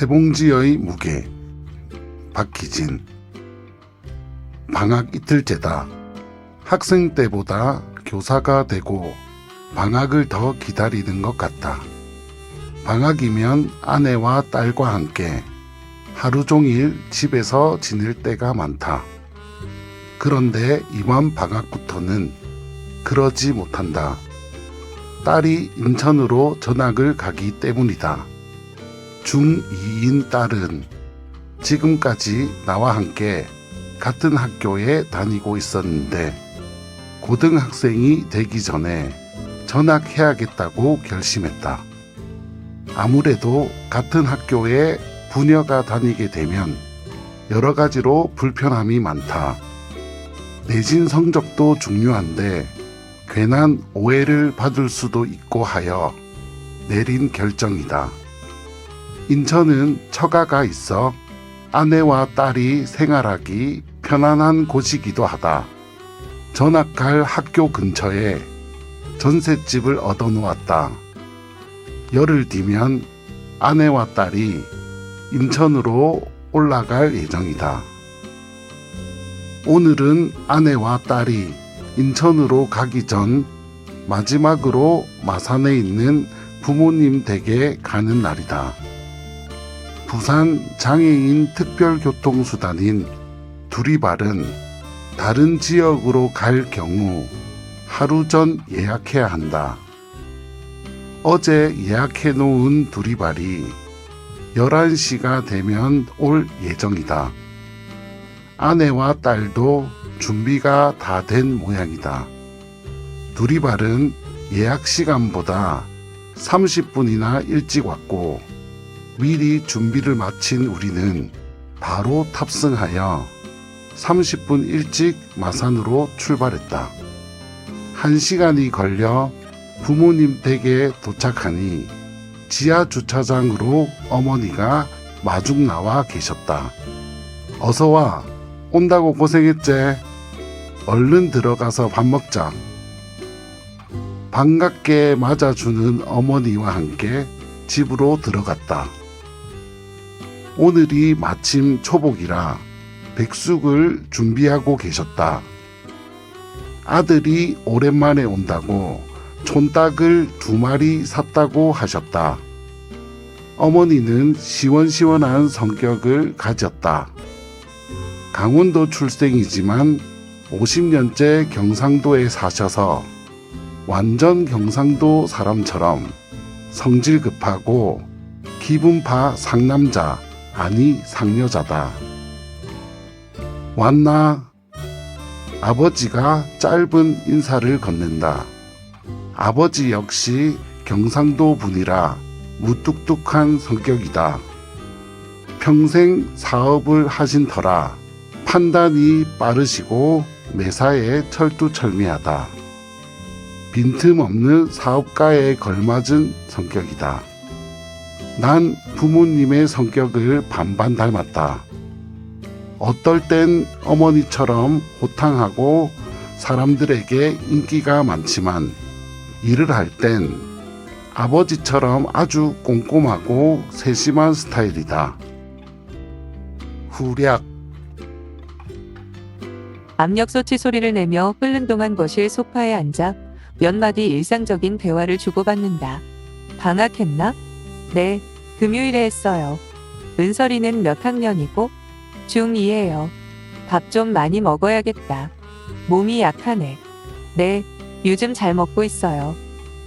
세봉지의 무게. 박희진. 방학 이틀째다. 학생 때보다 교사가 되고 방학을 더 기다리는 것 같다. 방학이면 아내와 딸과 함께 하루 종일 집에서 지낼 때가 많다. 그런데 이번 방학부터는 그러지 못한다. 딸이 인천으로 전학을 가기 때문이다. 중2인 딸은 지금까지 나와 함께 같은 학교에 다니고 있었는데 고등학생이 되기 전에 전학해야겠다고 결심했다. 아무래도 같은 학교에 부녀가 다니게 되면 여러 가지로 불편함이 많다. 내신 성적도 중요한데 괜한 오해를 받을 수도 있고 하여 내린 결정이다. 인천은 처가가 있어 아내와 딸이 생활하기 편안한 곳이기도 하다. 전학갈 학교 근처에 전셋집을 얻어놓았다. 열흘 뒤면 아내와 딸이 인천으로 올라갈 예정이다. 오늘은 아내와 딸이 인천으로 가기 전 마지막으로 마산에 있는 부모님 댁에 가는 날이다. 부산 장애인 특별교통수단인 두리발은 다른 지역으로 갈 경우 하루 전 예약해야 한다. 어제 예약해 놓은 두리발이 11시가 되면 올 예정이다. 아내와 딸도 준비가 다 된 모양이다. 두리발은 예약 시간보다 30분이나 일찍 왔고 미리 준비를 마친 우리는 바로 탑승하여 30분 일찍 마산으로 출발했다. 1시간이 걸려 부모님 댁에 도착하니 지하 주차장으로 어머니가 마중 나와 계셨다. 어서와. 온다고 고생했지? 얼른 들어가서 밥 먹자. 반갑게 맞아주는 어머니와 함께 집으로 들어갔다. 오늘이 마침 초복이라 백숙을 준비하고 계셨다. 아들이 오랜만에 온다고 촌닭을 2마리 샀다고 하셨다. 어머니는 시원시원한 성격을 가졌다. 강원도 출생이지만 50년째 경상도에 사셔서 완전 경상도 사람처럼 성질 급하고 기분파 상남자 아니 상여자다. 왔나? 아버지가 짧은 인사를 건넨다. 아버지 역시 경상도 분이라 무뚝뚝한 성격이다. 평생 사업을 하신 터라 판단이 빠르시고 매사에 철두철미하다. 빈틈없는 사업가에 걸맞은 성격이다. 난 부모님의 성격을 반반 닮았다. 어떨 땐 어머니처럼 호탕하고 사람들에게 인기가 많지만 일을 할 땐 아버지처럼 아주 꼼꼼하고 세심한 스타일이다. 후략. 압력솥이 소리를 내며 끓는 동안 거실 소파에 앉아 몇 마디 일상적인 대화를 주고받는다. 방학했나? 네, 금요일에 했어요. 은설이는 몇 학년이고? 중2예요. 밥 좀 많이 먹어야겠다. 몸이 약하네. 네, 요즘 잘 먹고 있어요.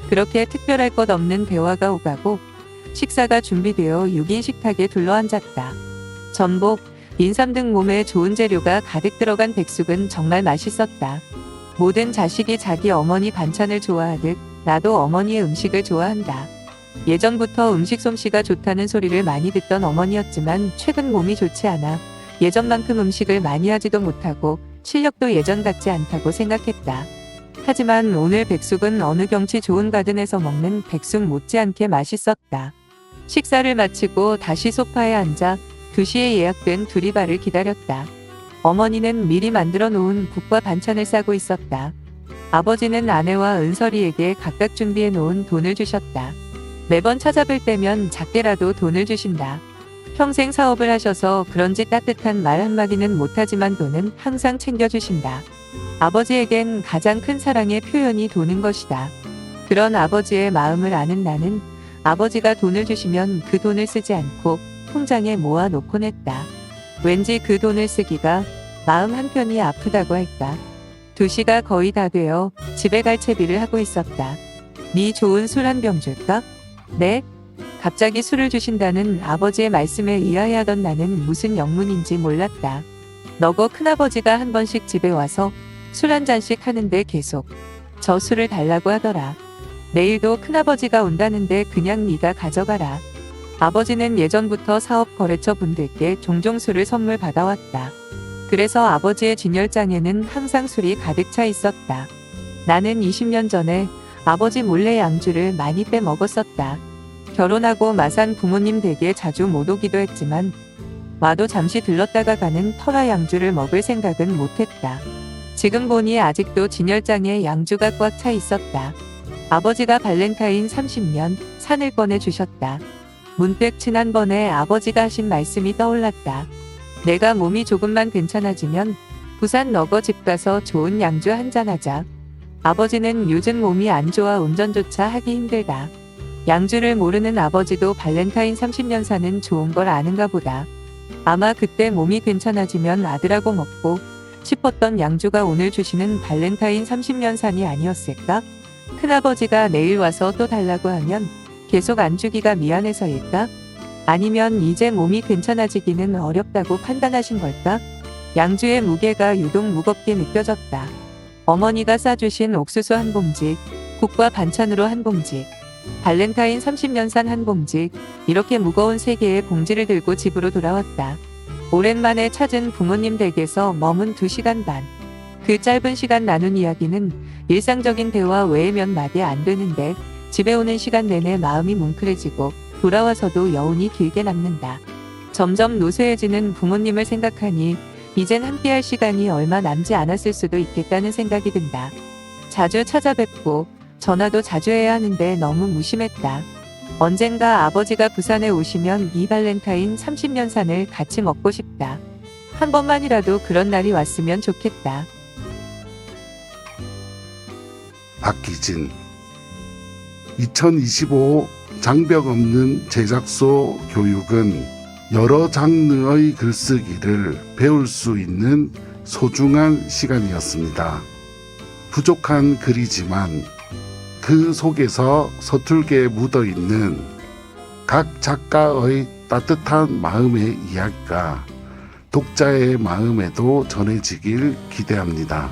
그렇게 특별할 것 없는 대화가 오가고 식사가 준비되어 6인 식탁에 둘러앉았다. 전복, 인삼 등 몸에 좋은 재료가 가득 들어간 백숙은 정말 맛있었다. 모든 자식이 자기 어머니 반찬을 좋아하듯 나도 어머니의 음식을 좋아한다. 예전부터 음식 솜씨가 좋다는 소리를 많이 듣던 어머니였지만 최근 몸이 좋지 않아 예전만큼 음식을 많이 하지도 못하고 실력도 예전 같지 않다고 생각했다. 하지만 오늘 백숙은 어느 경치 좋은 가든에서 먹는 백숙 못지않게 맛있었다. 식사를 마치고 다시 소파에 앉아 2시에 예약된 두리발을 기다렸다. 어머니는 미리 만들어 놓은 국과 반찬을 싸고 있었다. 아버지는 아내와 은설이에게 각각 준비해 놓은 돈을 주셨다. 매번 찾아뵐 때면 작게라도 돈을 주신다. 평생 사업을 하셔서 그런지 따뜻한 말 한마디는 못하지만 돈은 항상 챙겨주신다. 아버지에겐 가장 큰 사랑의 표현이 돈인 것이다. 그런 아버지의 마음을 아는 나는 아버지가 돈을 주시면 그 돈을 쓰지 않고 통장에 모아 놓곤 했다. 왠지 그 돈을 쓰기가 마음 한편이 아프다고 할까. 2시가 거의 다 되어 집에 갈 채비를 하고 있었다. 네 좋은 술 한 병 줄까? 네? 갑자기 술을 주신다는 아버지의 말씀에 의아해하던 나는 무슨 영문인지 몰랐다. 너거 큰아버지가 한 번씩 집에 와서 술 한 잔씩 하는데 계속 저 술을 달라고 하더라. 내일도 큰아버지가 온다는데 그냥 네가 가져가라. 아버지는 예전부터 사업 거래처 분들께 종종 술을 선물 받아왔다. 그래서 아버지의 진열장에는 항상 술이 가득 차 있었다. 나는 20년 전에 아버지 몰래 양주를 많이 빼먹었었다. 결혼하고 마산 부모님 댁에 자주 못 오기도 했지만 와도 잠시 들렀다가 가는 터라 양주를 먹을 생각은 못했다. 지금 보니 아직도 진열장에 양주가 꽉 차 있었다. 아버지가 발렌타인 30년 산을 꺼내 주셨다. 문득 지난번에 아버지가 하신 말씀이 떠올랐다. 내가 몸이 조금만 괜찮아지면 부산 너거 집 가서 좋은 양주 한잔하자. 아버지는 요즘 몸이 안 좋아 운전조차 하기 힘들다. 양주를 모르는 아버지도 발렌타인 30년 산은 좋은 걸 아는가 보다. 아마 그때 몸이 괜찮아지면 아들하고 먹고 싶었던 양주가 오늘 주시는 발렌타인 30년 산이 아니었을까? 큰아버지가 내일 와서 또 달라고 하면 계속 안 주기가 미안해서일까? 아니면 이제 몸이 괜찮아지기는 어렵다고 판단하신 걸까? 양주의 무게가 유독 무겁게 느껴졌다. 어머니가 싸주신 옥수수 한 봉지, 국과 반찬으로 한 봉지, 발렌타인 30년산 한 봉지, 이렇게 무거운 3개의 봉지를 들고 집으로 돌아왔다. 오랜만에 찾은 부모님 댁에서 머문 2시간 반. 그 짧은 시간 나눈 이야기는 일상적인 대화 외에 몇 마디 안 되는데 집에 오는 시간 내내 마음이 뭉클해지고 돌아와서도 여운이 길게 남는다. 점점 노쇠해지는 부모님을 생각하니 이젠 함께할 시간이 얼마 남지 않았을 수도 있겠다는 생각이 든다. 자주 찾아뵙고 전화도 자주 해야 하는데 너무 무심했다. 언젠가 아버지가 부산에 오시면 이 발렌타인 30년 산을 같이 먹고 싶다. 한 번만이라도 그런 날이 왔으면 좋겠다. 박기진 2025 장벽 없는 제작소 교육은 여러 장르의 글쓰기를 배울 수 있는 소중한 시간이었습니다. 부족한 글이지만 그 속에서 서툴게 묻어있는 각 작가의 따뜻한 마음의 이야기가 독자의 마음에도 전해지길 기대합니다.